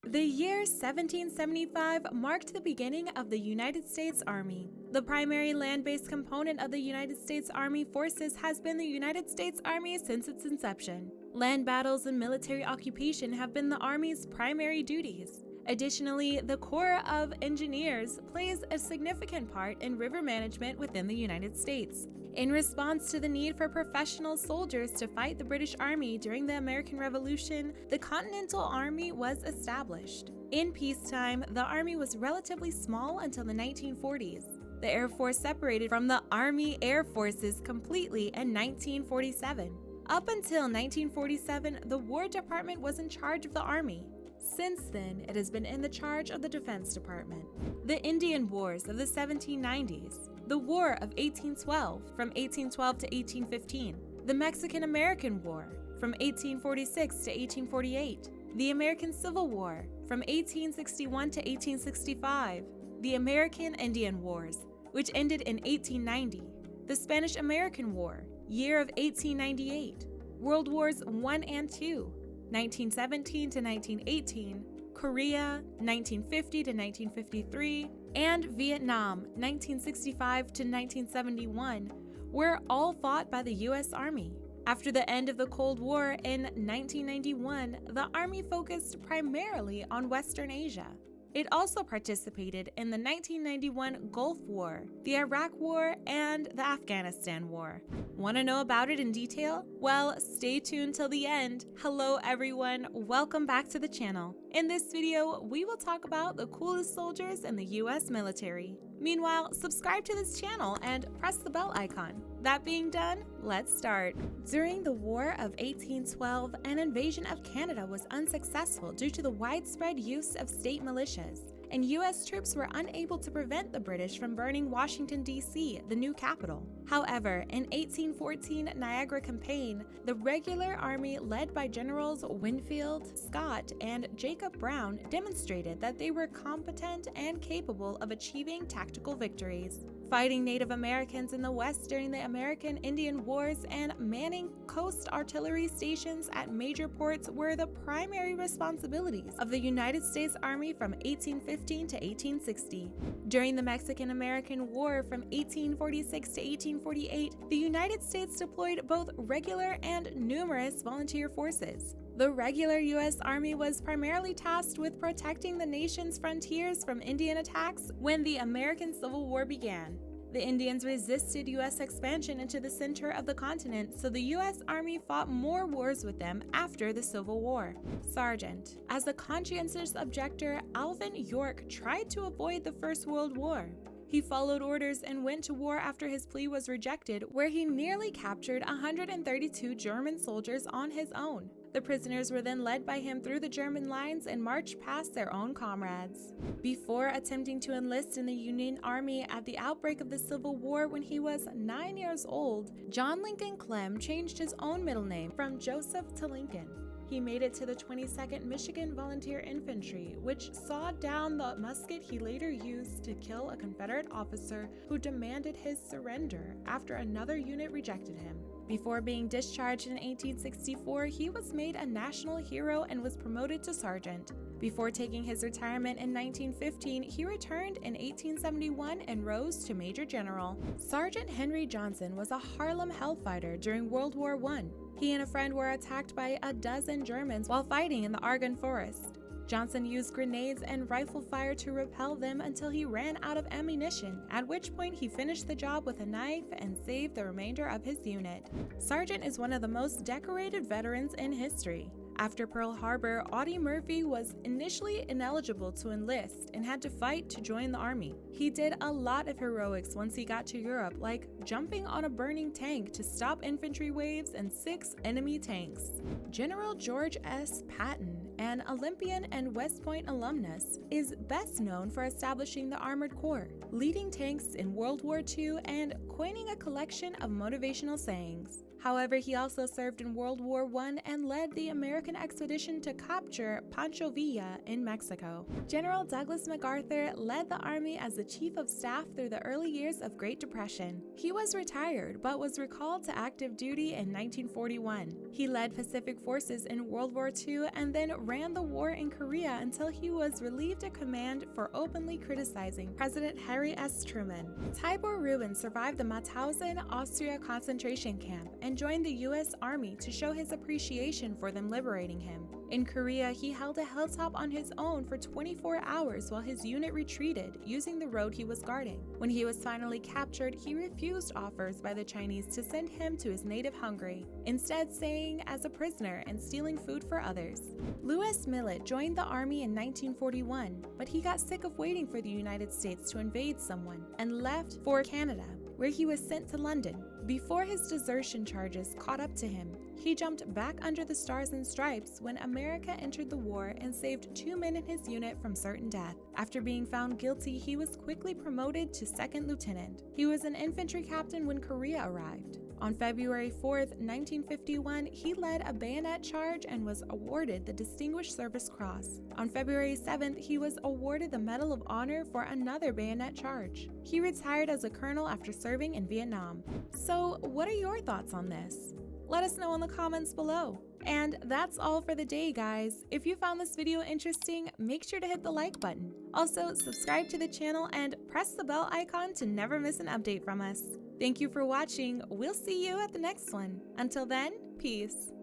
The year 1775 marked the beginning of the United States Army. The primary land-based component of the United States Army Forces has been the United States Army since its inception. Land battles and military occupation have been the Army's primary duties. Additionally, the Corps of Engineers plays a significant part in river management within the United States. In response to the need for professional soldiers to fight the British Army during the American Revolution, the Continental Army was established. In peacetime, the Army was relatively small until the 1940s. The Air Force separated from the Army Air Forces completely in 1947. Up until 1947, the War Department was in charge of the Army. Since then, it has been in the charge of the Defense Department. The Indian Wars of the 1790s, the War of 1812 from 1812 to 1815, the Mexican-American War from 1846 to 1848, the American Civil War from 1861 to 1865, the American Indian Wars, which ended in 1890, the Spanish-American War, year of 1898, World Wars I and II, 1917 to 1918, Korea, 1950 to 1953, and Vietnam, 1965 to 1971, were all fought by the U.S. Army. After the end of the Cold War in 1991, the Army focused primarily on Western Asia. It also participated in the 1991 Gulf War, the Iraq War, and the Afghanistan War. Want to know about it in detail? Well, stay tuned till the end. Hello everyone, welcome back to the channel. In this video, we will talk about the coolest soldiers in the US military. Meanwhile, subscribe to this channel and press the bell icon. That being done, let's start. During the War of 1812, an invasion of Canada was unsuccessful due to the widespread use of state militias, and U.S. troops were unable to prevent the British from burning Washington, D.C., the new capital. However, in 1814 Niagara Campaign, the regular army led by Generals Winfield Scott and Jacob Brown demonstrated that they were competent and capable of achieving tactical victories. Fighting Native Americans in the West during the American Indian Wars and manning coast artillery stations at major ports were the primary responsibilities of the United States Army from 1815 to 1860. During the Mexican-American War from 1846 to 1848, the United States deployed both regular and numerous volunteer forces. The regular U.S. Army was primarily tasked with protecting the nation's frontiers from Indian attacks when the American Civil War began. The Indians resisted U.S. expansion into the center of the continent, so the U.S. Army fought more wars with them after the Civil War. Sergeant. As a conscientious objector, Alvin York tried to avoid the First World War. He followed orders and went to war after his plea was rejected, where he nearly captured 132 German soldiers on his own. The prisoners were then led by him through the German lines and marched past their own comrades. Before attempting to enlist in the Union Army at the outbreak of the Civil War when he was 9 years old, John Lincoln Clem changed his own middle name from Joseph to Lincoln. He made it to the 22nd Michigan Volunteer Infantry, which sawed down the musket he later used to kill a Confederate officer who demanded his surrender after another unit rejected him. Before being discharged in 1864, he was made a national hero and was promoted to sergeant. Before taking his retirement in 1915, he returned in 1871 and rose to Major General. Sergeant Henry Johnson was a Harlem Hellfighter during World War I. He and a friend were attacked by a dozen Germans while fighting in the Argonne Forest. Johnson used grenades and rifle fire to repel them until he ran out of ammunition, at which point he finished the job with a knife and saved the remainder of his unit. Sergeant is one of the most decorated veterans in history. After Pearl Harbor, Audie Murphy was initially ineligible to enlist and had to fight to join the Army. He did a lot of heroics once he got to Europe, like jumping on a burning tank to stop infantry waves and 6 enemy tanks. General George S. Patton, an Olympian and West Point alumnus, is best known for establishing the Armored Corps, leading tanks in World War II, and coining a collection of motivational sayings. However, he also served in World War I and led the American expedition to capture Pancho Villa in Mexico. General Douglas MacArthur led the Army as the Chief of Staff through the early years of Great Depression. He was retired but was recalled to active duty in 1941. He led Pacific forces in World War II and then ran the war in Korea until he was relieved of command for openly criticizing President Harry S. Truman. Tibor Rubin survived the Mauthausen, Austria concentration camp and joined the U.S. Army to show his appreciation for them liberating him. In Korea, he held a hilltop on his own for 24 hours while his unit retreated, using the road he was guarding. When he was finally captured, he refused offers by the Chinese to send him to his native Hungary, instead staying as a prisoner and stealing food for others. Louis Millet joined the army in 1941, but he got sick of waiting for the United States to invade someone and left for Canada, where he was sent to London. Before his desertion charges caught up to him, he jumped back under the Stars and Stripes when America entered the war and saved 2 men in his unit from certain death. After being found guilty, he was quickly promoted to second lieutenant. He was an infantry captain when Korea arrived. On February 4, 1951, he led a bayonet charge and was awarded the Distinguished Service Cross. On February 7th, he was awarded the Medal of Honor for another bayonet charge. He retired as a colonel after serving in Vietnam. So, what are your thoughts on this? Let us know in the comments below. And that's all for the day, guys. If you found this video interesting, make sure to hit the like button. Also, subscribe to the channel and press the bell icon to never miss an update from us. Thank you for watching. We'll see you at the next one. Until then, peace.